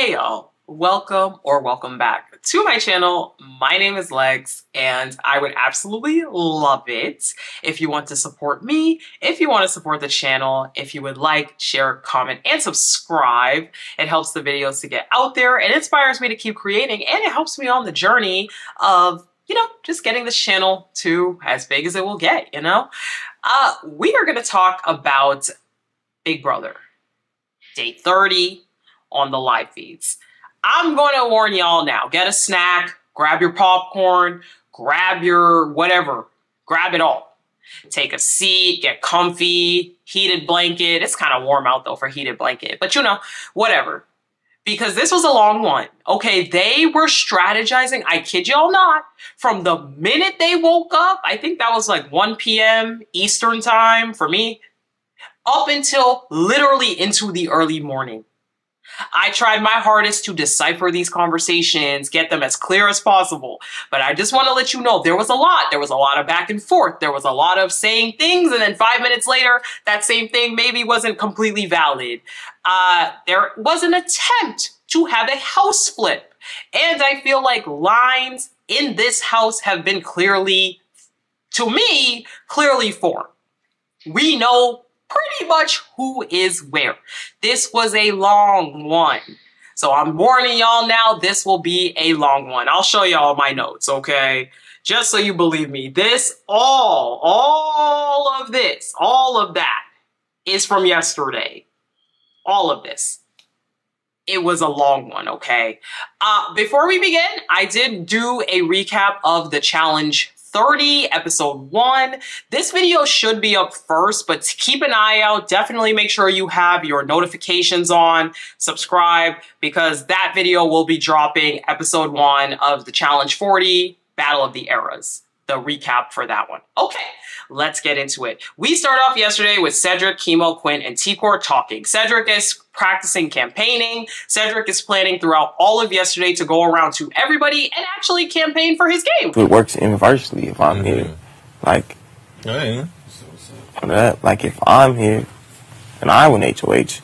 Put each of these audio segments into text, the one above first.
Hey y'all, welcome back to my channel. My name is Lex and I would absolutely love it if you want to support me, if you want to support the channel, if you would like, share, comment, and subscribe. It helps the videos to get out there and inspires me to keep creating, and it helps me on the journey of, just getting this channel to as big as it will get, We are going to talk about Big Brother, day 30 on the live feeds. I'm going to warn y'all now, get a snack, grab your popcorn, grab your whatever, grab it all. Take a seat, get comfy, heated blanket. It's kind of warm out though for heated blanket, but whatever. Because this was a long one. Okay, they were strategizing, I kid y'all not, from the minute they woke up, I think that was like 1 p.m. Eastern time for me, up until literally into the early morning. I tried my hardest to decipher these conversations, get them as clear as possible. But I just want to let you know, there was a lot. There was a lot of back and forth. There was a lot of saying things, and then 5 minutes later, that same thing maybe wasn't completely valid. There was an attempt to have a house flip. And I feel like lines in this house have been clearly, to me, clearly formed. We know pretty much who is where. This was a long one. So I'm warning y'all now, this will be a long one. I'll show y'all my notes, okay? Just so you believe me. This, all of this, all of that is from yesterday. All of this. It was a long one, okay? Before we begin, I did do a recap of the challenge 30, episode 1. This video should be up first, but keep an eye out. Definitely make sure you have your notifications on, subscribe, because that video will be dropping episode 1 of the challenge 40, Battle of the Eras. The recap for that one. Okay, let's get into it. We start off yesterday with Cedric, Chemo, Quinn, and T-Core talking. Cedric is practicing campaigning. Cedric is planning throughout all of yesterday to go around to everybody and actually campaign for his game. It works inversely if I'm here. Like if I'm here and I win HOH,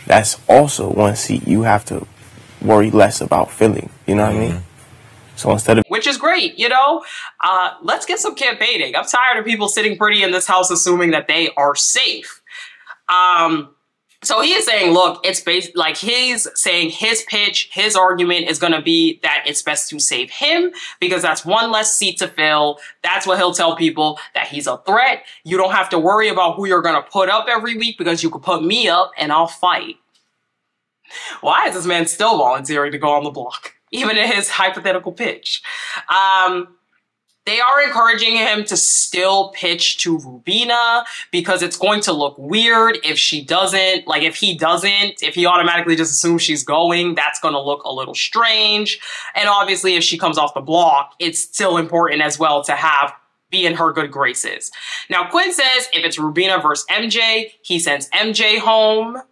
that's also one seat you have to worry less about filling. You know what I mean? So instead of, which is great, let's get some campaigning. I'm tired of people sitting pretty in this house assuming that they are safe. So he is saying, look, it's based like he's saying his pitch, his argument is going to be that it's best to save him because that's one less seat to fill. That's what he'll tell people, that he's a threat. You don't have to worry about who you're going to put up every week because you could put me up and I'll fight. Why is this man still volunteering to go on the block? Even in his hypothetical pitch. They are encouraging him to still pitch to Rubina because it's going to look weird if she doesn't, like if he automatically just assumes she's going, that's going to look a little strange. And obviously if she comes off the block, it's still important as well to be in her good graces. Now Quinn says if it's Rubina versus MJ, he sends MJ home.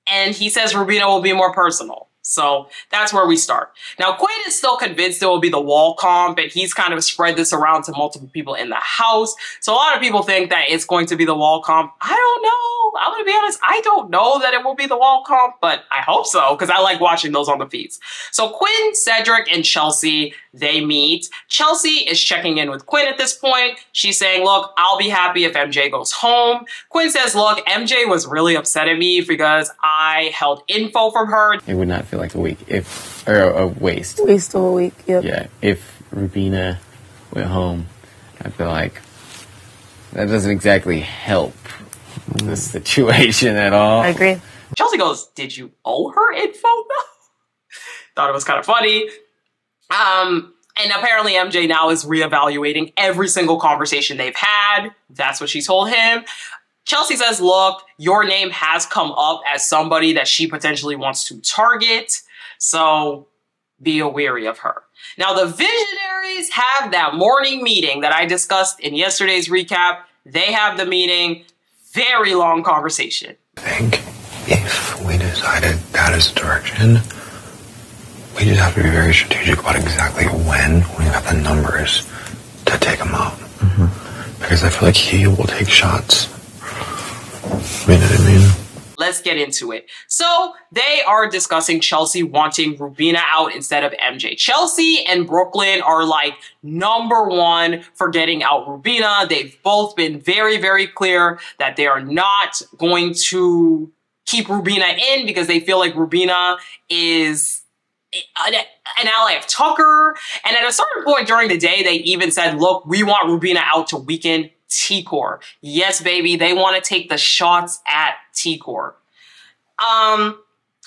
And he says Rubina will be more personal. So that's where we start. Now, Quinn is still convinced it will be the wall comp, and he's kind of spread this around to multiple people in the house. So a lot of people think that it's going to be the wall comp. I don't know. I'm going to be honest. I don't know that it will be the wall comp, but I hope so because I like watching those on the feeds. So Quinn, Cedric, and Chelsea, they meet. Chelsea is checking in with Quinn at this point. She's saying, look, I'll be happy if MJ goes home. Quinn says, look, MJ was really upset at me because I held info from her. It would not feel like a week or a waste. Waste of a week, yep. Yeah, if Rubina went home, I feel like that doesn't exactly help the situation at all. I agree. Chelsea goes, did you owe her info though? Thought it was kind of funny. And apparently MJ now is reevaluating every single conversation they've had. That's what she told him. Chelsea says, look, your name has come up as somebody that she potentially wants to target. So be wary of her. Now, the Visionaries have that morning meeting that I discussed in yesterday's recap. They have the meeting. Very long conversation. I think if we decided that is the direction, we just have to be very strategic about exactly when we have the numbers to take him out. Because I feel like he will take shots. You know what I mean? let's get into it. So they are discussing Chelsea wanting Rubina out instead of MJ. Chelsea and Brooklyn are like #1 for getting out Rubina. They've both been very, very clear that they are not going to keep Rubina in because they feel like Rubina is an ally of Tucker. And at a certain point during the day, they even said, look, we want Rubina out to weaken T-Core. Yes, baby, they want to take the shots at T-Core.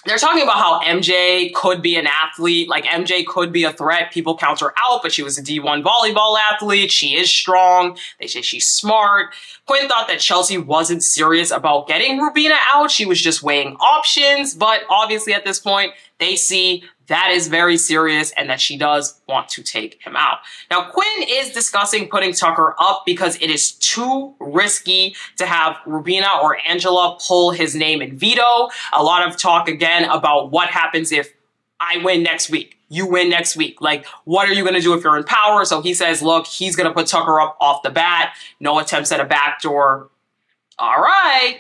They're talking about how MJ could be an athlete, like MJ could be a threat. People count her out, but she was a D1 volleyball athlete. She is strong. They say she's smart. Quinn thought that Chelsea wasn't serious about getting Rubina out. She was just weighing options, but obviously at this point, they see that is very serious and that she does want to take him out. Now, Quinn is discussing putting Tucker up because it is too risky to have Rubina or Angela pull his name in veto. A lot of talk again about what happens if I win next week. You win next week. Like, what are you going to do if you're in power? So he says, look, he's going to put Tucker up off the bat. No attempts at a backdoor. All right.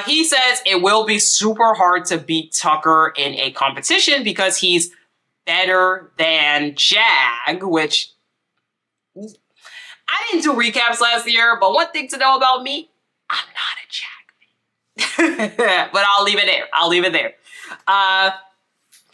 He says it will be super hard to beat Tucker in a competition because he's better than Jag, which I didn't do recaps last year, but one thing to know about me, I'm not a Jag. But I'll leave it there. I'll leave it there.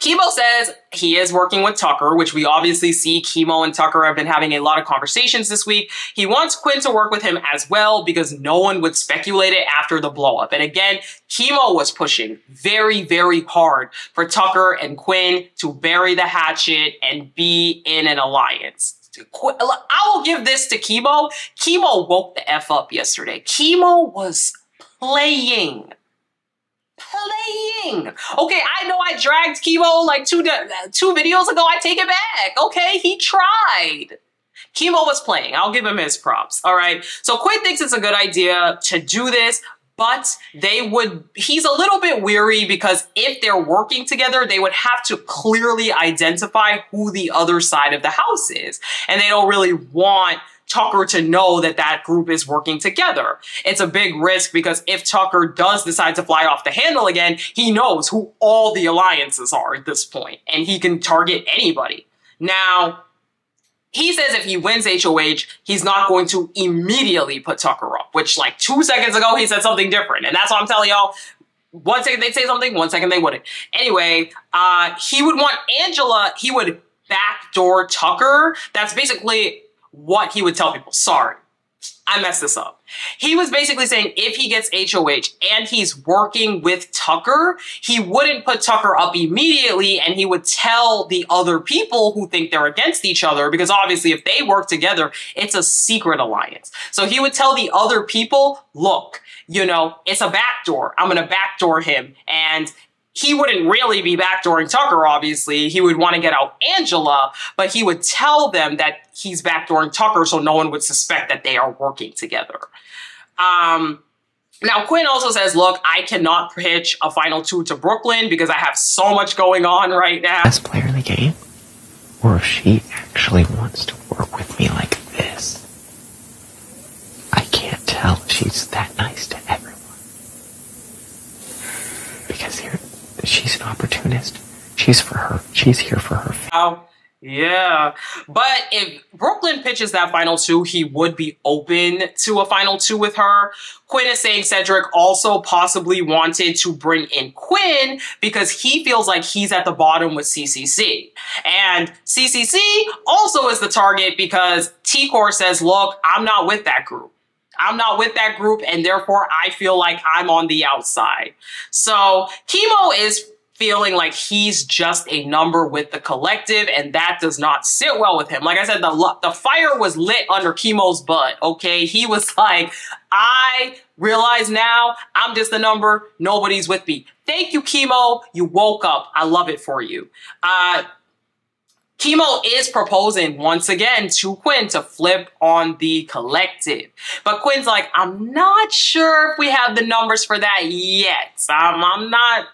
Chemo says he is working with Tucker, which we obviously see Chemo and Tucker have been having a lot of conversations this week. He wants Quinn to work with him as well because no one would speculate it after the blow up. And again, Chemo was pushing very, very hard for Tucker and Quinn to bury the hatchet and be in an alliance. I will give this to Chemo. Chemo woke the F up yesterday. Chemo was playing. Okay, I know I dragged Chemo like two videos ago. I take it back. Okay, he tried. Chemo was playing. I'll give him his props. All right. So Quinn thinks it's a good idea to do this, but he's a little bit weary because if they're working together, they would have to clearly identify who the other side of the house is. And they don't really want Tucker to know that that group is working together. It's a big risk because if Tucker does decide to fly off the handle again, he knows who all the alliances are at this point, and he can target anybody. Now, he says if he wins HOH, he's not going to immediately put Tucker up, which like 2 seconds ago, he said something different. And that's why I'm telling y'all, 1 second they'd say something, 1 second they wouldn't. Anyway, he would want Angela, he would backdoor Tucker. That's basically what he would tell people. Sorry, I messed this up. He was basically saying if he gets HOH and he's working with Tucker, he wouldn't put Tucker up immediately and he would tell the other people who think they're against each other because obviously if they work together, it's a secret alliance. So he would tell the other people, look, you know, it's a backdoor. I'm going to backdoor him. And he wouldn't really be backdooring Tucker, obviously. He would want to get out Angela, but he would tell them that he's backdooring Tucker so no one would suspect that they are working together. Now, Quinn also says, look, I cannot pitch a final 2 to Brooklyn because I have so much going on right now. Best player in the game? Or if she actually wants to work with me like this. I can't tell if she's that nice to everyone. Because she's an opportunist. She's here for her. Oh, yeah. But if Brooklyn pitches that final 2, he would be open to a final 2 with her. Quinn is saying Cedric also possibly wanted to bring in Quinn because he feels like he's at the bottom with CCC. And CCC also is the target because T-Core says, look, I'm not with that group. I'm not with that group, and therefore I feel like I'm on the outside. So Chemo is feeling like he's just a number with the collective, and that does not sit well with him. Like I said, the fire was lit under Chemo's butt, okay? He was like, I realize now I'm just a number. Nobody's with me. Thank you, Chemo. You woke up. I love it for you. Chemo is proposing once again to Quinn to flip on the collective. But Quinn's like, I'm not sure if we have the numbers for that yet. I'm not,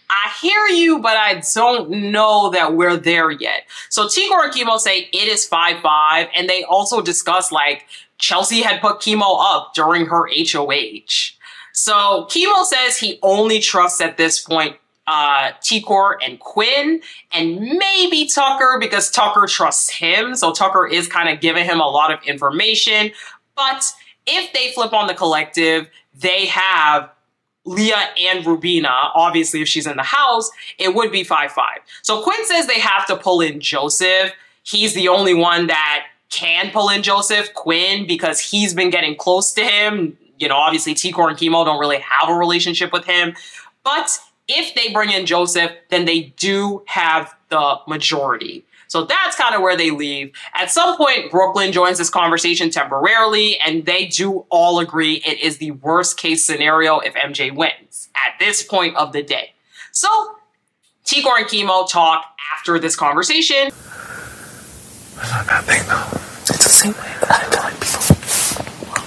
I hear you, but I don't know that we're there yet. So T-Core and Chemo say it is 5-5. And they also discuss like Chelsea had put Chemo up during her HOH. So Chemo says he only trusts at this point Tikor and Quinn, and maybe Tucker, because Tucker trusts him. So Tucker is kind of giving him a lot of information. But if they flip on the collective, they have Leah and Rubina. Obviously, if she's in the house, it would be 5-5. So Quinn says they have to pull in Joseph. He's the only one that can pull in Joseph, Quinn, because he's been getting close to him. You know, obviously Tikor and Chemo don't really have a relationship with him. But if they bring in Joseph, then they do have the majority. So that's kind of where they leave. At some point, Brooklyn joins this conversation temporarily, and they do all agree it is the worst case scenario if MJ wins at this point of the day. So Tikor and Chemo talk after this conversation. It's not a bad thing, though. It's the same way that I tell people.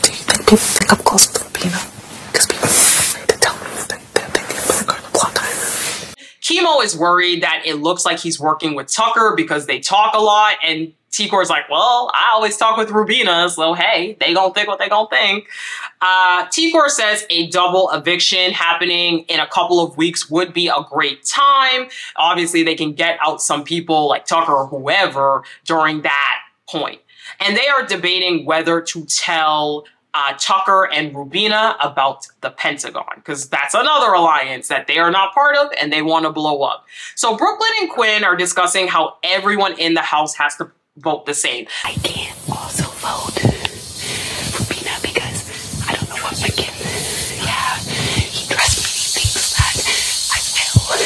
Do you think people think I'm close with Rubina? Because people are afraid to tell me that they're thinking of the plot time. Chemo is worried that it looks like he's working with Tucker because they talk a lot, and Tikor's like, well, I always talk with Rubina, so hey, they gonna think what they gonna think. Tikor says a double eviction happening in a couple of weeks would be a great time. Obviously, they can get out some people like Tucker or whoever during that point. And they are debating whether to tell Tucker and Rubina about the Pentagon, because that's another alliance that they are not part of and they want to blow up. So Brooklyn and Quinn are discussing how everyone in the house has to vote the same. I can't also vote Rubina because I don't know what Rick can. Yeah, he dressed me. He thinks that I will.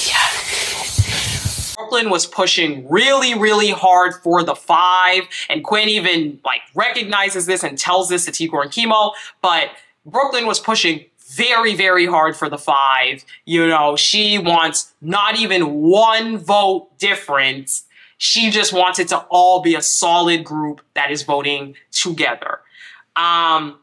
Yeah. Brooklyn was pushing really, really hard for the 5, and Quinn even like recognizes this and tells this to Tikor and Chemo, but Brooklyn was pushing very, very hard for the 5. You know, she wants not even one vote difference. She just wants it to all be a solid group that is voting together. And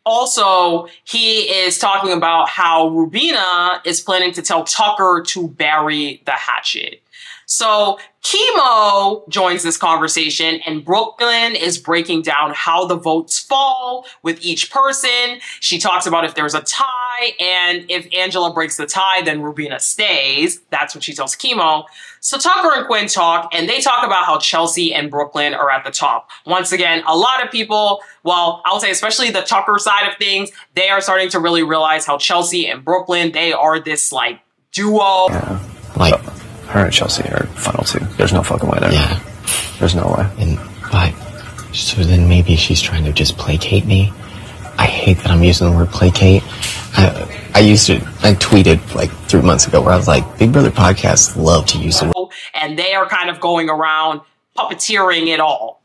also, he is talking about how Rubina is planning to tell Tucker to bury the hatchet. So Chemo joins this conversation, and Brooklyn is breaking down how the votes fall with each person. She talks about if there's a tie, and if Angela breaks the tie, then Rubina stays. That's what she tells Chemo. So Tucker and Quinn talk, and they talk about how Chelsea and Brooklyn are at the top. Once again, a lot of people, well, I would say especially the Tucker side of things, they are starting to really realize how Chelsea and Brooklyn, they are this like duo. Yeah, like her and Chelsea are final 2. There's no fucking way there. Yeah. There's no way. But so then maybe she's trying to just placate me. I hate that I'm using the word placate. I tweeted like 3 months ago where I was like, Big Brother podcasts love to use it. And they are kind of going around puppeteering it all.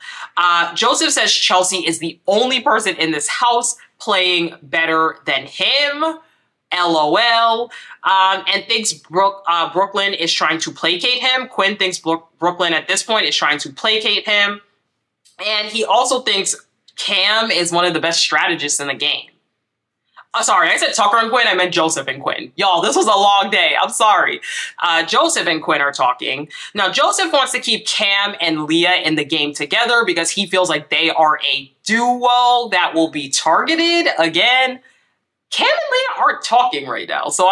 Joseph says Chelsea is the only person in this house playing better than him. LOL. And thinks Brooklyn is trying to placate him. Quinn thinks Brooklyn at this point is trying to placate him. And he also thinks Cam is one of the best strategists in the game. Sorry, I said Tucker and Quinn. I meant Joseph and Quinn. Y'all, this was a long day. I'm sorry. Joseph and Quinn are talking. Now, Joseph wants to keep Cam and Leah in the game together because he feels like they are a duo that will be targeted. Again, Cam and Leah aren't talking right now. So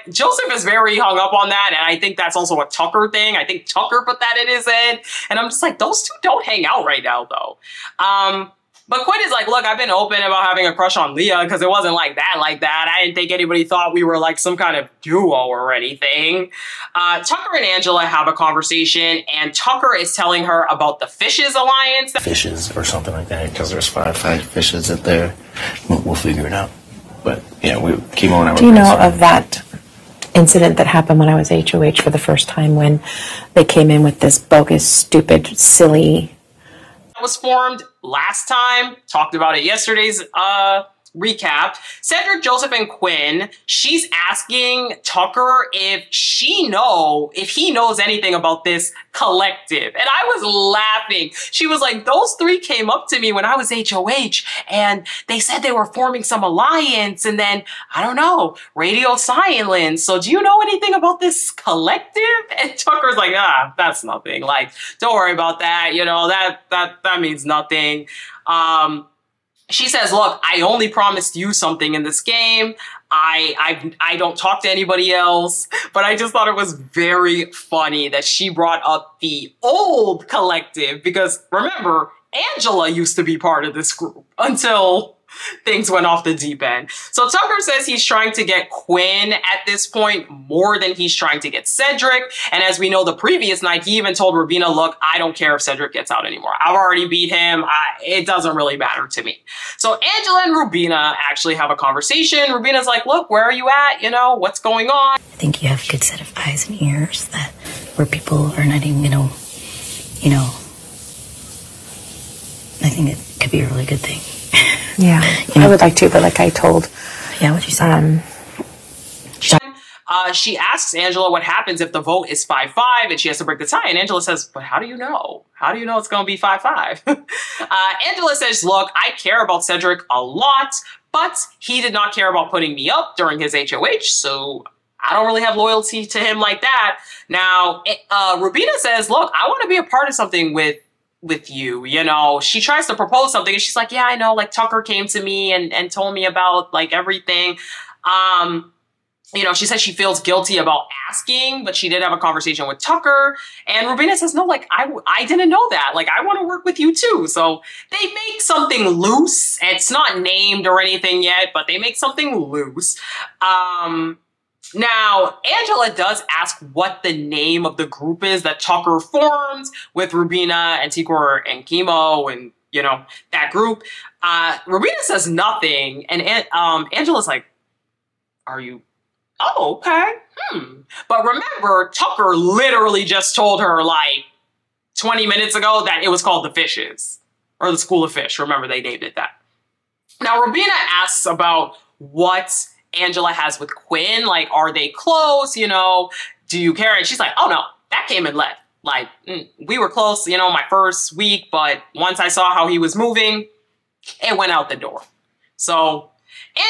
Joseph is very hung up on that. And I think that's also a Tucker thing. I think Tucker put that in his head. And I'm just like, those two don't hang out right now, though. But Quinn is like, look, I've been open about having a crush on Leah because it wasn't like that. I didn't think anybody thought we were like some kind of duo or anything. Tucker and Angela have a conversation, and Tucker is telling her about the Fishes Alliance. Fishes or something like that, because there's five fishes up there. We'll figure it out. But yeah, Chemo and I were. Do you know of that incident that happened when I was HOH for the first time, when they came in with this bogus, stupid, silly... was formed last time, talked about it yesterday's recap, Cedric, Joseph, and Quinn, she's asking Tucker if he knows anything about this collective. And I was laughing. She was like, those three came up to me when I was HOH and they said they were forming some alliance and then, I don't know, radio silence. So do you know anything about this collective? And Tucker's like, that's nothing. Like, don't worry about that. You know, that means nothing. She says, look, I only promised you something in this game. I don't talk to anybody else, but I just thought it was very funny that she brought up the old collective because remember, Angela used to be part of this group until things went off the deep end. So Tucker says he's trying to get Quinn at this point more than he's trying to get Cedric. And as we know, the previous night, he even told Rubina, look, I don't care if Cedric gets out anymore. I've already beat him. It doesn't really matter to me. So Angela and Rubina actually have a conversation. Rubina's like, look, where are you at? You know, what's going on? I think you have a good set of eyes and ears that where people are not even, you know, I think it could be a really good thing. Yeah, I would like to, but like I told, what'd you say? She asks Angela what happens if the vote is 5-5 and she has to break the tie. And Angela says, but how do you know? How do you know it's going to be 5-5? Angela says, look, I care about Cedric a lot, but he did not care about putting me up during his HOH, so I don't really have loyalty to him like that. Now, Rubina says, look, I want to be a part of something with you, you know. She tries to propose something and she's like, yeah, I know, like Tucker came to me and told me about like everything. You know, she says she feels guilty about asking, but she did have a conversation with Tucker. And Rubina says, no, like, I didn't know that. Like, I want to work with you too. So they make something loose. It's not named or anything yet, but they make something loose. Now, Angela does ask what the name of the group is that Tucker forms with Rubina and Tikor and Chemo and, you know, that group. Rubina says nothing. And Angela's like, are you... Oh, okay. But remember, Tucker literally just told her like 20 minutes ago that it was called the Fishes or the School of Fish. Remember, they named it that. Now, Rubina asks about what Angela has with Quinn. Like, are they close? You know, do you care? And she's like, oh no, that came and left. Like, we were close, you know, my first week, but once I saw how he was moving, it went out the door. So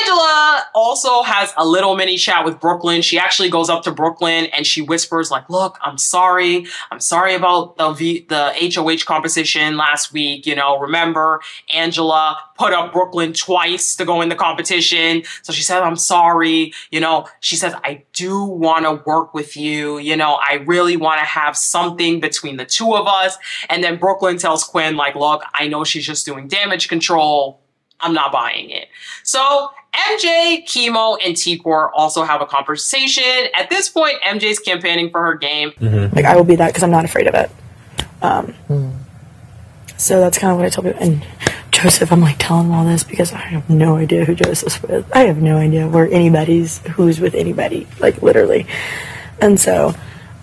Angela also has a little mini chat with Brooklyn. She actually goes up to Brooklyn and she whispers like, look, I'm sorry. I'm sorry about the HOH competition last week. You know, remember Angela put up Brooklyn twice to go in the competition. So she said, I'm sorry. You know, she says, I do want to work with you. You know, I really want to have something between the two of us. And then Brooklyn tells Quinn like, look, I know she's just doing damage control. I'm not buying it. So MJ, Chemo, and Tikor also have a conversation. At this point, MJ's campaigning for her game. like I will be that because I'm not afraid of it. So that's kind of what I told you. And Joseph, I'm like telling him all this because I have no idea who Joseph's with. I have no idea who's with anybody, like literally. And so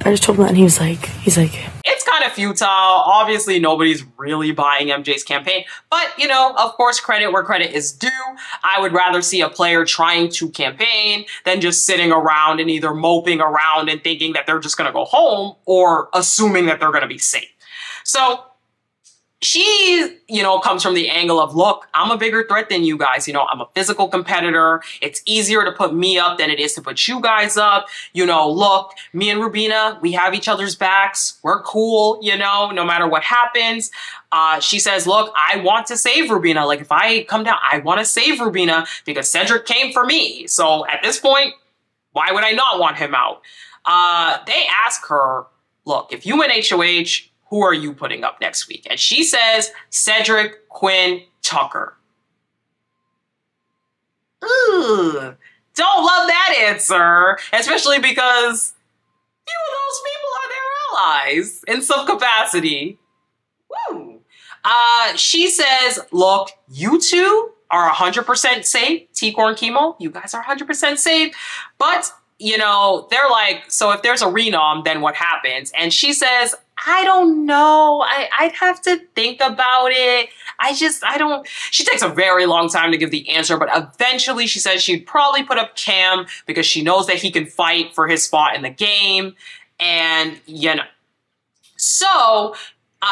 I just told him that, and he's like, It's kind of futile. Obviously, nobody's really buying MJ's campaign. But, you know, of course, credit where credit is due. I would rather see a player trying to campaign than just sitting around and either moping around and thinking that they're just going to go home or assuming that they're going to be safe. So she, you know, comes from the angle of, look, I'm a bigger threat than you guys. You know, I'm a physical competitor. It's easier to put me up than it is to put you guys up. You know, look, me and Rubina, we have each other's backs. We're cool, you know, no matter what happens. She says, look, I want to save Rubina. Like, if I come down, I want to save Rubina because Cedric came for me. So at this point, why would I not want him out? They ask her, look, if you win HOH, who are you putting up next week? And she says, Cedric, Quinn, Tucker. Ugh, don't love that answer, especially because few of those people are their allies in some capacity. Woo. She says, look, you two are 100% safe. Tikor and Chemo, you guys are 100% safe. But, you know, they're like, so if there's a renom, then what happens? And she says, I don't know. I'd have to think about it. I don't, she takes a very long time to give the answer, but eventually she says she'd probably put up Cam because she knows that he can fight for his spot in the game. And, you know, so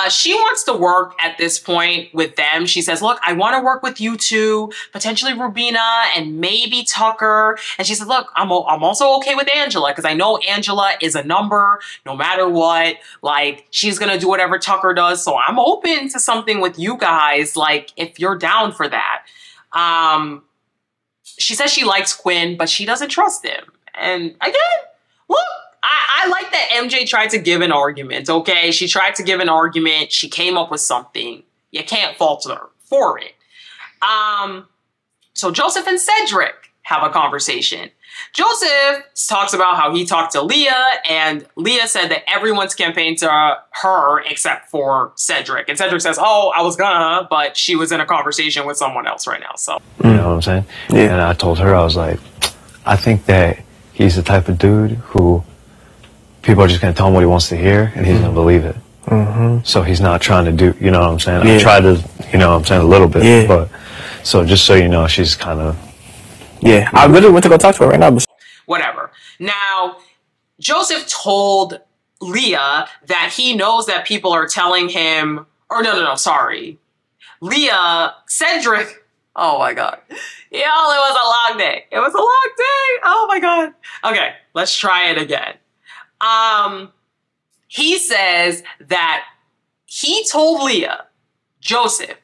she wants to work at this point with them. She says, look, I want to work with you two, potentially Rubina and maybe Tucker. And she said, look, I'm also okay with Angela because I know Angela is a number no matter what. Like, she's going to do whatever Tucker does. So I'm open to something with you guys, like, if you're down for that. She says she likes Quinn, but she doesn't trust him. And again, look, I like that MJ tried to give an argument, okay? She tried to give an argument. She came up with something. You can't fault her for it. So Joseph and Cedric have a conversation. Joseph talks about how he talked to Leah, and Leah said that everyone's campaigned to her except for Cedric. And Cedric says, oh, I was gonna, but she was in a conversation with someone else right now, so. You know what I'm saying? Yeah. And I told her, I was like, I think that he's the type of dude who people are just going to tell him what he wants to hear, and he's going to believe it. So he's not trying to do, you know what I'm saying? I tried to, you know what I'm saying, a little bit. But so just so you know, she's kind of. Yeah, I really went to go talk to her right now. But whatever. Now, Joseph told Leah that he knows that people are telling him, or no, sorry. Leah, Cedric, oh my God. Y'all, it was a long day. It was a long day. Oh my God. Okay, let's try it again. He says that he told Leah, Joseph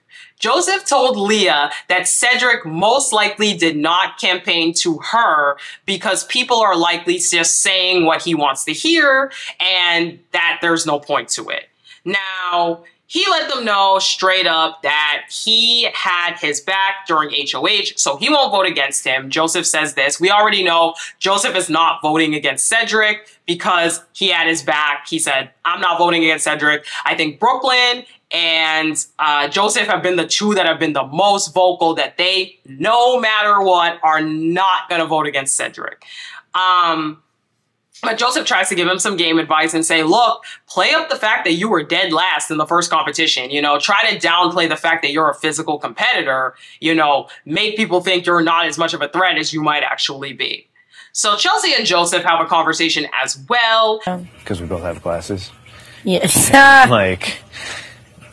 told Leah that Cedric most likely did not campaign to her because people are likely just saying what he wants to hear and that there's no point to it. Now, he let them know straight up that he had his back during HOH, so he won't vote against him. Joseph says this. We already know Joseph is not voting against Cedric because he had his back. He said, I'm not voting against Cedric. I think Brooklyn and Joseph have been the two that have been the most vocal that they, no matter what, are not going to vote against Cedric. But Joseph tries to give him some game advice and say, look, play up the fact that you were dead last in the first competition. You know, try to downplay the fact that you're a physical competitor. You know, make people think you're not as much of a threat as you might actually be. So Chelsea and Joseph have a conversation as well. Because we both have glasses. Yes. Like,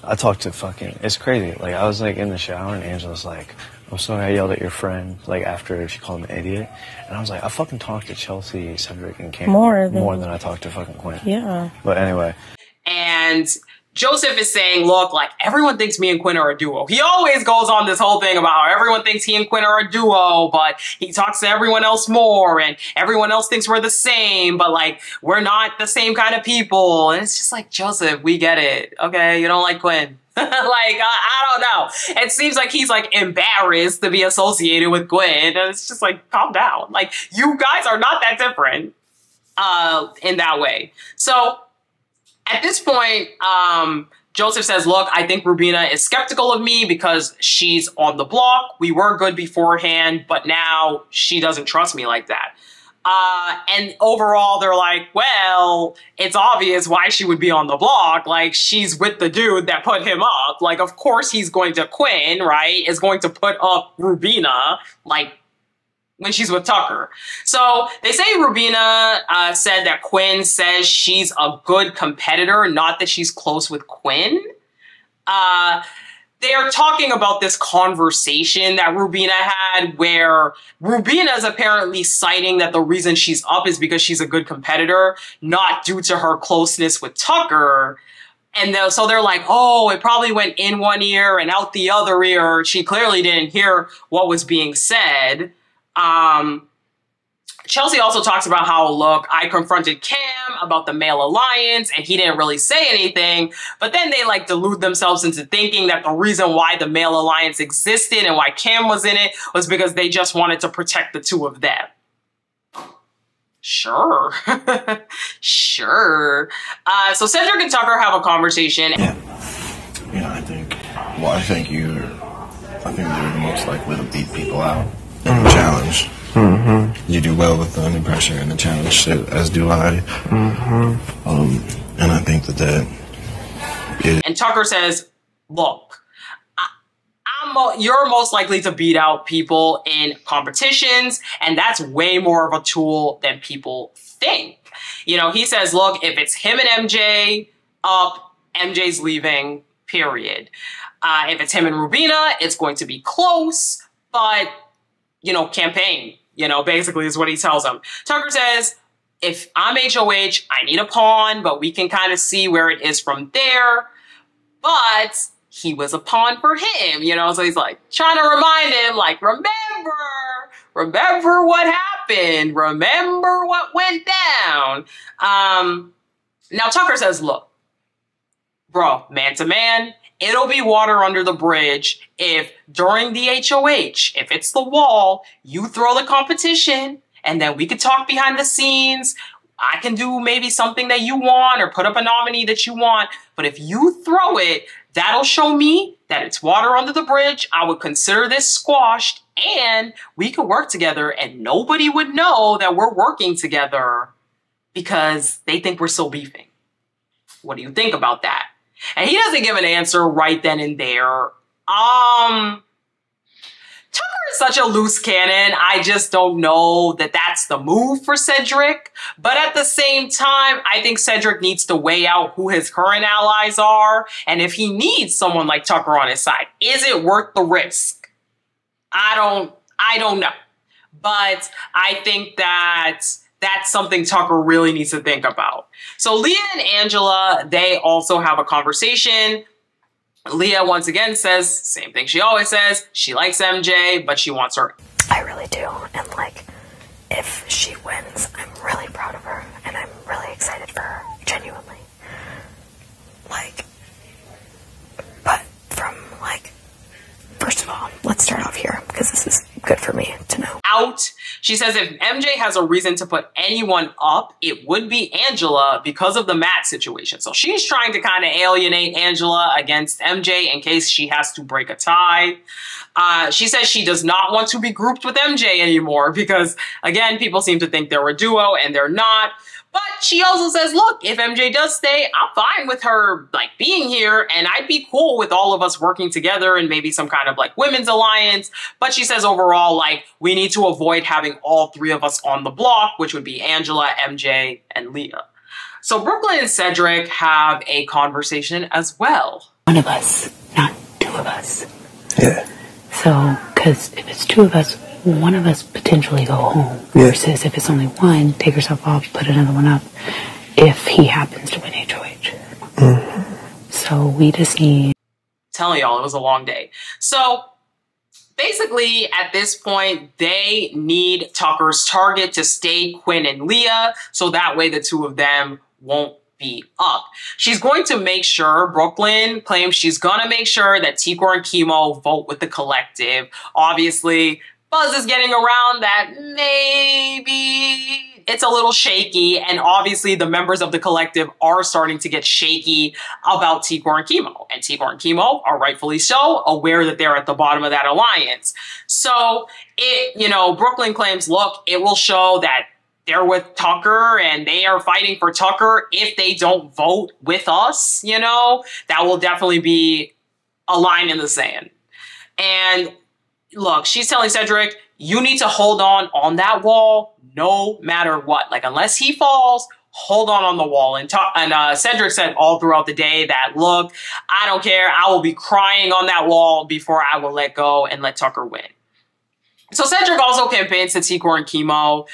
I talked to fucking, it's crazy. Like, I was like in the shower and Angela's like, I'm sorry I yelled at your friend, like after she called him an idiot. And I was like, I fucking talked to Chelsea, Cedric, and Cam more than I talked to fucking Quinn. Yeah. But anyway. And Joseph is saying, look, like, everyone thinks me and Quinn are a duo. He always goes on this whole thing about how everyone thinks he and Quinn are a duo, but he talks to everyone else more, and everyone else thinks we're the same, but, like, we're not the same kind of people. And it's just like, Joseph, we get it. Okay, you don't like Quinn. Like, I don't know. It seems like he's, like, embarrassed to be associated with Gwen. And it's just like, calm down. Like, you guys are not that different in that way. So, at this point, Joseph says, look, I think Rubina is skeptical of me because she's on the block. We were good beforehand, but now she doesn't trust me like that. And overall, they're like, well, it's obvious why she would be on the block. Like, she's with the dude that put him up. Like, of course he's going to, Quinn, right, is going to put up Rubina, like, when she's with Tucker. So they say Rubina said that Quinn says she's a good competitor, not that she's close with Quinn. They are talking about this conversation that Rubina had where Rubina is apparently citing that the reason she's up is because she's a good competitor, not due to her closeness with Tucker. And so they're like, oh, it probably went in one ear and out the other ear. She clearly didn't hear what was being said. Chelsea also talks about how, look, I confronted Cam about the male alliance and he didn't really say anything, but then they like delude themselves into thinking that the reason why the male alliance existed and why Cam was in it was because they just wanted to protect the two of them. Sure. Sure. So Cedric and Tucker have a conversation. Yeah, I think you're the most likely to beat people out in the challenge. You do well with the under pressure and the challenge shit, as do I. And I think that Yeah. And Tucker says, look, you're most likely to beat out people in competitions, and that's way more of a tool than people think. You know, he says, look, if it's him and MJ up, MJ's leaving, period. If it's him and Rubina, it's going to be close, but, you know, campaign, you know, basically is what he tells him. Tucker says, if I'm HOH, I need a pawn, but we can kind of see where it is from there. But he was a pawn for him, you know? So he's like trying to remind him, like, remember what happened. Remember what went down. Now Tucker says, look, bro, man to man, it'll be water under the bridge if during the HOH, if it's the wall, you throw the competition and then we could talk behind the scenes. I can do maybe something that you want or put up a nominee that you want. But if you throw it, that'll show me that it's water under the bridge. I would consider this squashed and we could work together and nobody would know that we're working together because they think we're still beefing. What do you think about that? And he doesn't give an answer right then and there. Tucker is such a loose cannon. I just don't know that that's the move for Cedric. But at the same time, I think Cedric needs to weigh out who his current allies are. And if he needs someone like Tucker on his side, is it worth the risk? I don't know. But I think that that's something Tucker really needs to think about. So Leah and Angela, they also have a conversation. Leah once again says, same thing she always says, she likes MJ, but she wants her. I really do. And like, if she wins, I'm really proud of her. And I'm really excited for her, genuinely. Like, but from like, first of all, let's start off here, because this is good for me to know. Out. She says if MJ has a reason to put anyone up, it would be Angela because of the Matt situation. So she's trying to kind of alienate Angela against MJ in case she has to break a tie. She says she does not want to be grouped with MJ anymore because, again, people seem to think they're a duo and they're not. But she also says, look, if MJ does stay, I'm fine with her like being here and I'd be cool with all of us working together and maybe some kind of like women's alliance. But she says overall, like, we need to avoid having all three of us on the block, which would be Angela, MJ, and Leah. So Brooklyn and Cedric have a conversation as well. One of us, not two of us. Yeah. So, because if it's two of us, one of us potentially go home. Yeah. Versus if it's only one, take herself off, put another one up, if he happens to win HOH. Mm-hmm. So we just need... Telling y'all, it was a long day. So basically, at this point, they need Tucker's target to stay Quinn and Leah, so that way the two of them won't be up. She's going to make sure, Brooklyn claims she's gonna make sure that Tikor and Chemo vote with the collective. Obviously, buzz is getting around that maybe it's a little shaky, and obviously the members of the collective are starting to get shaky about Tikor and Chemo. And Tikor and Chemo are rightfully so aware that they're at the bottom of that alliance. So, Brooklyn claims, look, it will show that they're with Tucker and they are fighting for Tucker if they don't vote with us, that will definitely be a line in the sand. And look, she's telling Cedric, you need to hold on that wall no matter what. Like, unless he falls, hold on the wall. And Cedric said all throughout the day that, look, I don't care. I will be crying on that wall before I will let go and let Tucker win. So Cedric also campaigns to Tikor and Chemo.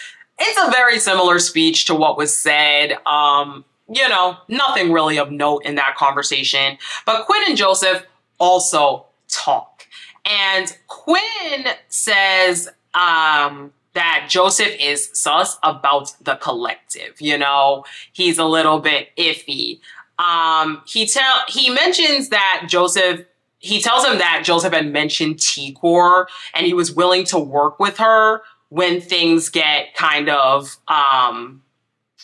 It's a very similar speech to what was said. Nothing really of note in that conversation. But Quinn and Joseph also talk. And Quinn says that Joseph is sus about the collective. He's a little bit iffy. He mentions that he tells him that Joseph had mentioned Tikor and he was willing to work with her when things get kind of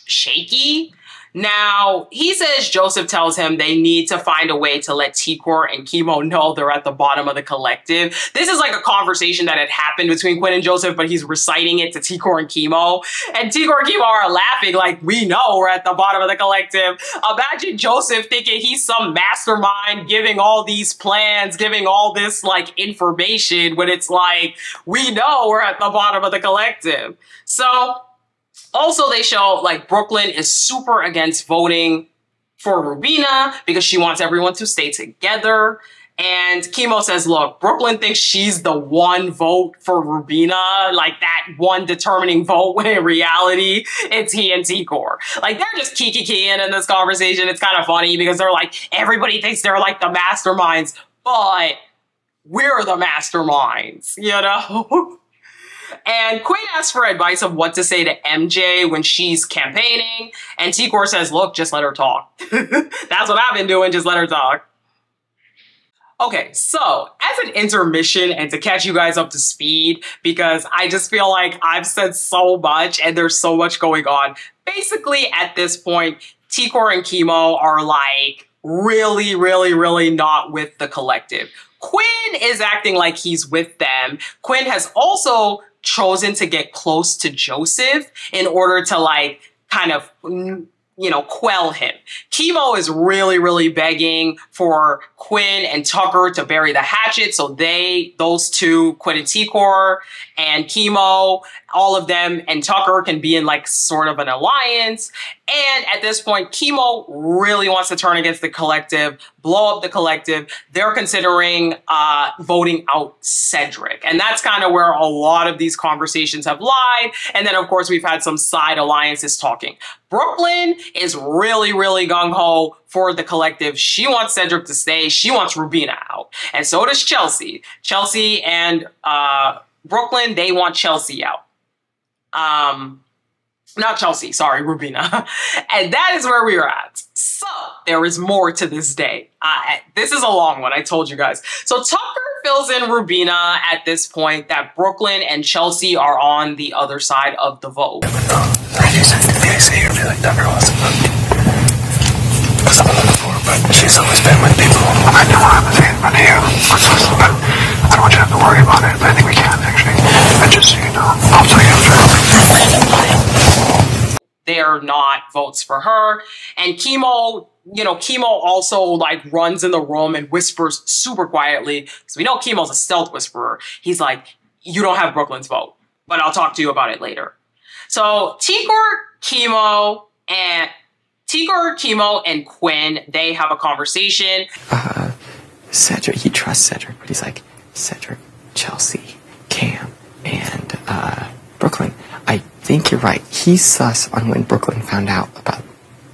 shaky. Now, he says Joseph tells him they need to find a way to let Tikor and Chemo know they're at the bottom of the collective. This is like a conversation that had happened between Quinn and Joseph, but he's reciting it to Tikor and Chemo. And Tikor and Chemo are laughing like, we know we're at the bottom of the collective. Imagine Joseph thinking he's some mastermind giving all these plans, giving all this like information when it's like, we know we're at the bottom of the collective. So, also, they show, like, Brooklyn is super against voting for Rubina because she wants everyone to stay together. And Chemo says, look, Brooklyn thinks she's the one vote for Rubina, like that one determining vote, when in reality, it's he and Tikor. Like, they're just kiki-keying in this conversation. It's kind of funny because they're like, everybody thinks they're like the masterminds, but we're the masterminds, you know? And Quinn asks for advice of what to say to MJ when she's campaigning. And Tikor says, look, just let her talk. That's what I've been doing, just let her talk. Okay, so as an intermission and to catch you guys up to speed, because I just feel like I've said so much and there's so much going on. Basically, at this point, Tikor and Chemo are like really not with the collective. Quinn is acting like he's with them. Quinn has also chosen to get close to Joseph in order to like kind of, you know, quell him. Chemo is really begging for Quinn and Tucker to bury the hatchet. So those two, Quinn and Tikor and Chemo, all of them and Tucker can be in like sort of an alliance. And at this point, Chemo really wants to turn against the collective, blow up the collective. They're considering voting out Cedric. And that's kind of where a lot of these conversations have lied. And then, of course, we've had some side alliances talking. Brooklyn is really gung-ho for the collective. She wants Cedric to stay. She wants Rubina out. And so does Chelsea. Chelsea and Brooklyn, they want Chelsea out. Not Chelsea, sorry, Rubina. And that is where we are at. So, there is more to this day. This is a long one, I told you guys. So, Tucker fills in Rubina at this point that Brooklyn and Chelsea are on the other side of the vote. I do something to me, I say you feel like Tucker wasn't Because I'm looking for her, but she's always been with people. I know I'm a fan of you. But I don't want you to have to worry about it, but I think we can, actually. But just so you know, I'll tell you after. They're not votes for her. And Chemo, you know, Chemo also like runs in the room and whispers super quietly, because we know Chemo's a stealth whisperer. He's like, you don't have Brooklyn's vote, but I'll talk to you about it later. So Tikor, Chemo, and Quinn, they have a conversation. Cedric, he trusts Cedric, but he's like, Cedric, Chelsea, Cam, and Brooklyn. I think you're right. He's sus on when Brooklyn found out about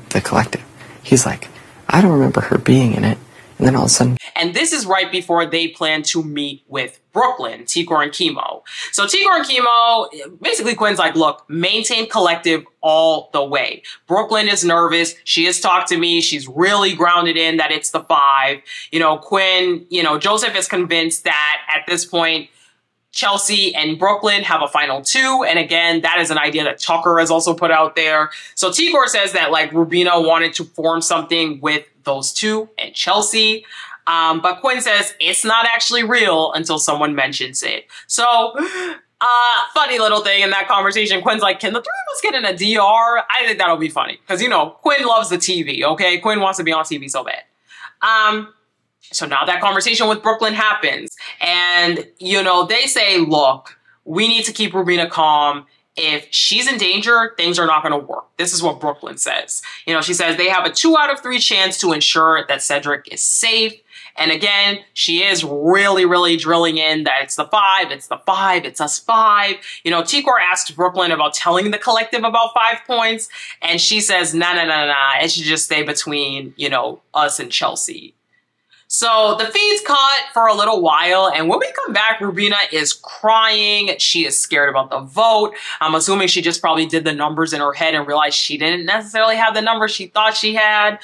the collective. He's like, I don't remember her being in it. And then all of a sudden... And this is right before they plan to meet with Brooklyn, Tikor and Chemo. So Tikor and Chemo, basically Quinn's like, look, maintain collective all the way. Brooklyn is nervous. She has talked to me. She's really grounded in that it's the 5. You know, Quinn, you know, Joseph is convinced that at this point, Chelsea and Brooklyn have a final 2. And again, that is an idea that Tucker has also put out there. So Tikor says that like Rubina wanted to form something with those 2 and Chelsea. But Quinn says it's not actually real until someone mentions it. So, funny little thing in that conversation. Quinn's like, can the 3 of us get in a DR? I think that'll be funny. Because, you know, Quinn loves the TV, okay? Quinn wants to be on TV so bad. So now that conversation with Brooklyn happens. And, you know, they say, look, we need to keep Rubina calm. If she's in danger, things are not going to work. This is what Brooklyn says. You know, she says they have a 2 out of 3 chance to ensure that Cedric is safe. And again, she is really drilling in that it's the 5, it's the 5, it's us 5. You know, Tikor asked Brooklyn about telling the collective about 5 points. And she says, nah, it should just stay between, you know, us and Chelsea. So the feed's cut for a little while, and when we come back, Rubina is crying. She is scared about the vote. I'm assuming she just probably did the numbers in her head and realized she didn't necessarily have the numbers she thought she had.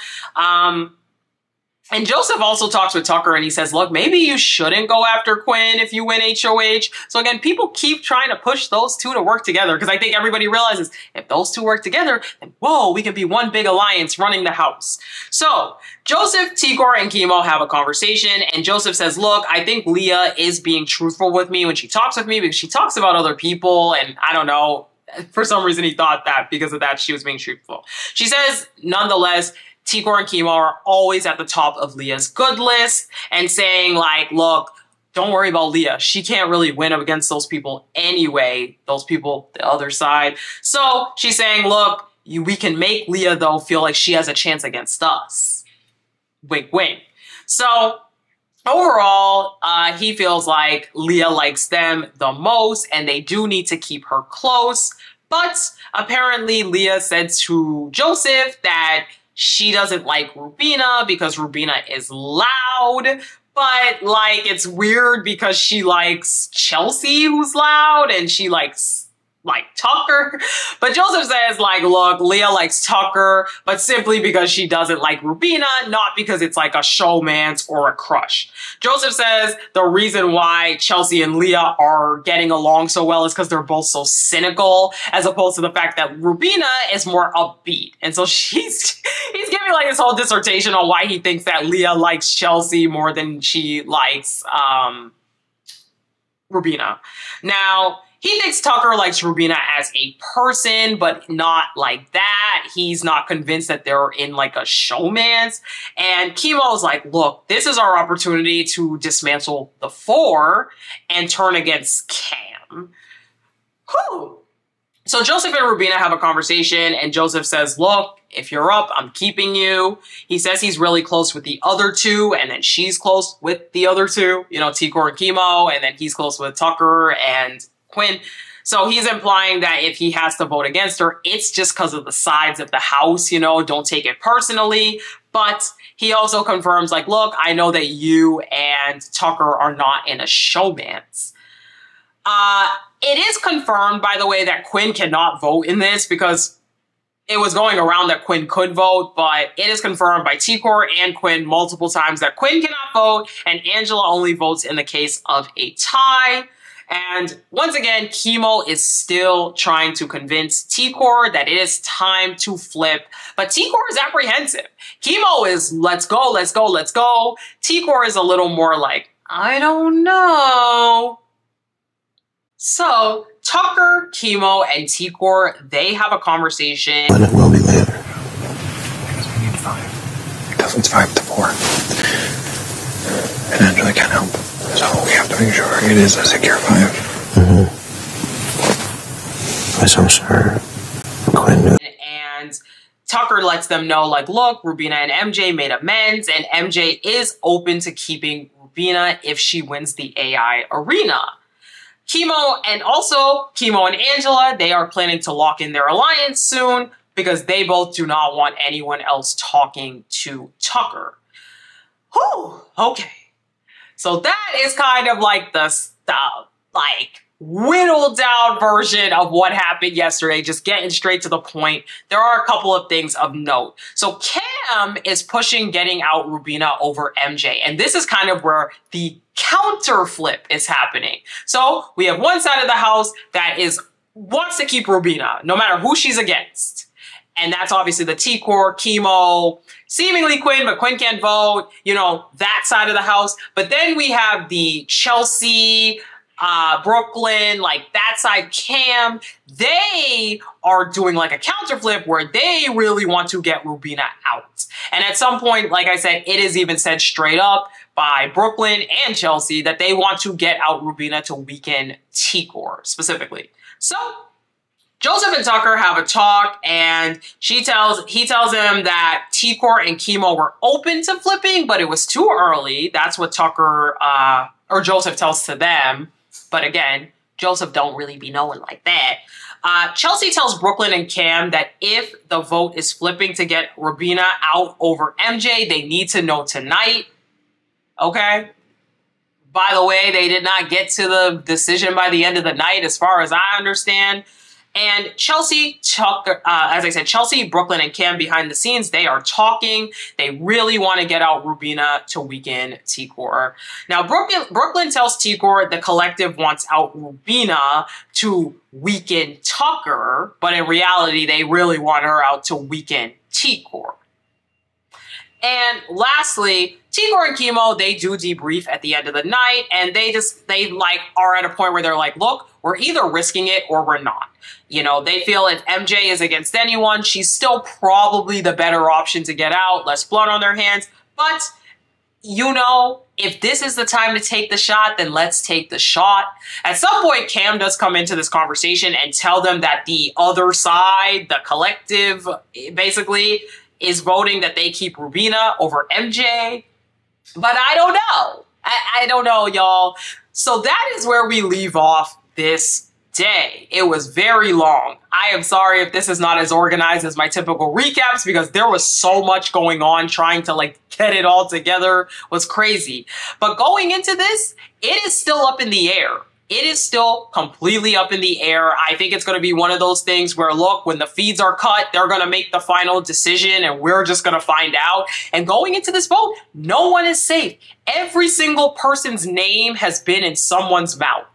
And Joseph also talks with Tucker and he says, look, maybe you shouldn't go after Quinn if you win HOH. So again, people keep trying to push those two to work together because I think everybody realizes if those two work together, then whoa, we can be one big alliance running the house. So Joseph, Tigor, and Chemo have a conversation and Joseph says, look, I think Leah is being truthful with me when she talks with me because she talks about other people and I don't know, for some reason he thought that because of that she was being truthful. She says, nonetheless, Tigor and Chemo are always at the top of Leah's good list and saying like, look, don't worry about Leah. She can't really win up against those people anyway. Those people, the other side. So she's saying, look, we can make Leah though feel like she has a chance against us. Wink, wink. So overall, he feels like Leah likes them the most and they do need to keep her close. But apparently Leah said to Joseph that she doesn't like Rubina because Rubina is loud, but like it's weird because she likes Chelsea who's loud and she likes Tucker. But Joseph says like, look, Leah likes Tucker, but simply because she doesn't like Rubina, not because it's like a showmance or a crush. Joseph says the reason why Chelsea and Leah are getting along so well is because they're both so cynical, as opposed to the fact that Rubina is more upbeat. And so he's giving like this whole dissertation on why he thinks that Leah likes Chelsea more than she likes Rubina. Now, he thinks Tucker likes Rubina as a person, but not like that. He's not convinced that they're in like a showmance. And Chemo is like, look, this is our opportunity to dismantle the four and turn against Cam. Whew. So Joseph and Rubina have a conversation and Joseph says, look, if you're up, I'm keeping you. He says he's really close with the other two and then she's close with the other two, you know, Tigor and Chemo, and then he's close with Tucker and Quinn. So he's implying that if he has to vote against her, it's just because of the sides of the house, you know, don't take it personally. But he also confirms like, look, I know that you and Tucker are not in a showmance. It is confirmed, by the way, that Quinn cannot vote in this because it was going around that Quinn could vote, but it is confirmed by Tigor and Quinn multiple times that Quinn cannot vote and Angela only votes in the case of a tie. And once again, Chemo is still trying to convince Tigor that it is time to flip, but Tigor is apprehensive. Chemo is, let's go, let's go, let's go. Tigor is a little more like, I don't know. So Tucker, Chemo, and Tigor, they have a conversation. And it will be later. Because we need 5. Because it's 5 to 4. And Angela can't help. So we have to make sure it is a secure 5. Yes, I'm sure Quinn knew. And Tucker lets them know, like, look, Rubina and MJ made amends, and MJ is open to keeping Rubina if she wins the AI arena. Chemo and Angela, they are planning to lock in their alliance soon because they both do not want anyone else talking to Tucker. Whew, okay. So that is kind of like the whittled down version of what happened yesterday, just getting straight to the point. There are a couple of things of note. So Cam is pushing getting out Rubina over MJ, and this is kind of where the counter flip is happening. So we have one side of the house that wants to keep Rubina, no matter who she's against. And that's obviously the Tigor, Chemo, seemingly Quinn, but Quinn can't vote, you know, that side of the house. But then we have the Chelsea, Brooklyn, like that side, Cam. They are doing like a counter flip where they really want to get Rubina out. And at some point, like I said, it is even said straight up by Brooklyn and Chelsea that they want to get out Rubina to weaken Tigor specifically. So Joseph and Tucker have a talk, and he tells him that Tigor and Chemo were open to flipping, but it was too early. That's what Tucker or Joseph tells to them. But again, Joseph don't really be knowing like that. Chelsea tells Brooklyn and Cam that if the vote is flipping to get Rubina out over MJ, they need to know tonight. Okay? By the way, they did not get to the decision by the end of the night, as far as I understand. And Chelsea, as I said, Chelsea, Brooklyn, and Cam behind the scenes, they are talking. They really want to get out Rubina to weaken T-Core. Now, Brooklyn tells T-Core the collective wants out Rubina to weaken Tucker, but in reality, they really want her out to weaken T-Core. And lastly, T-Core and Chemo, they do debrief at the end of the night, and they like are at a point where they're like, look, we're either risking it or we're not. You know, they feel if MJ is against anyone, she's still probably the better option to get out, less blood on their hands. But, you know, if this is the time to take the shot, then let's take the shot. At some point, Cam does come into this conversation and tell them that the other side, the collective, basically, is voting that they keep Rubina over MJ. But I don't know. I don't know, y'all. So that is where we leave off this day. It was very long. I am sorry if this is not as organized as my typical recaps because there was so much going on. Trying to like get it all together was crazy. But going into this, it is still up in the air. It is still completely up in the air. I think it's going to be one of those things where, look, when the feeds are cut, they're going to make the final decision and we're just going to find out. And going into this vote, no one is safe. Every single person's name has been in someone's mouth.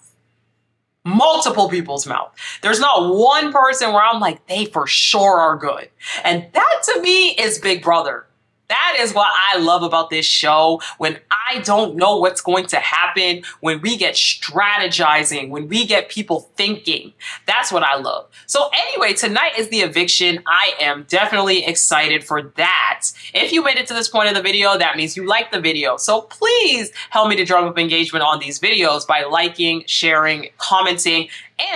Multiple people's mouth. There's not one person where I'm like, they for sure are good. And that to me is Big Brother. That is what I love about this show. When I don't know what's going to happen, when we get strategizing, when we get people thinking, that's what I love. So anyway, tonight is the eviction. I am definitely excited for that. If you made it to this point of the video, that means you liked the video. So please help me to drum up engagement on these videos by liking, sharing, commenting,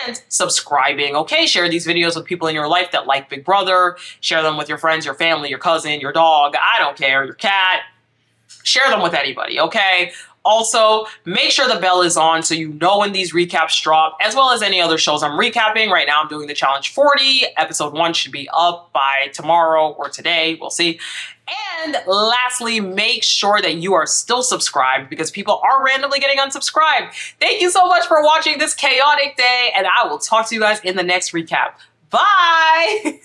and subscribing, okay? Share these videos with people in your life that like Big Brother. Share them with your friends, your family, your cousin, your dog, I don't care, your cat. Share them with anybody, okay? Also, make sure the bell is on so you know when these recaps drop, as well as any other shows I'm recapping. Right now, I'm doing the Challenge 40. Episode 1 should be up by tomorrow or today. We'll see. And lastly, make sure that you are still subscribed because people are randomly getting unsubscribed. Thank you so much for watching this chaotic day, and I will talk to you guys in the next recap. Bye!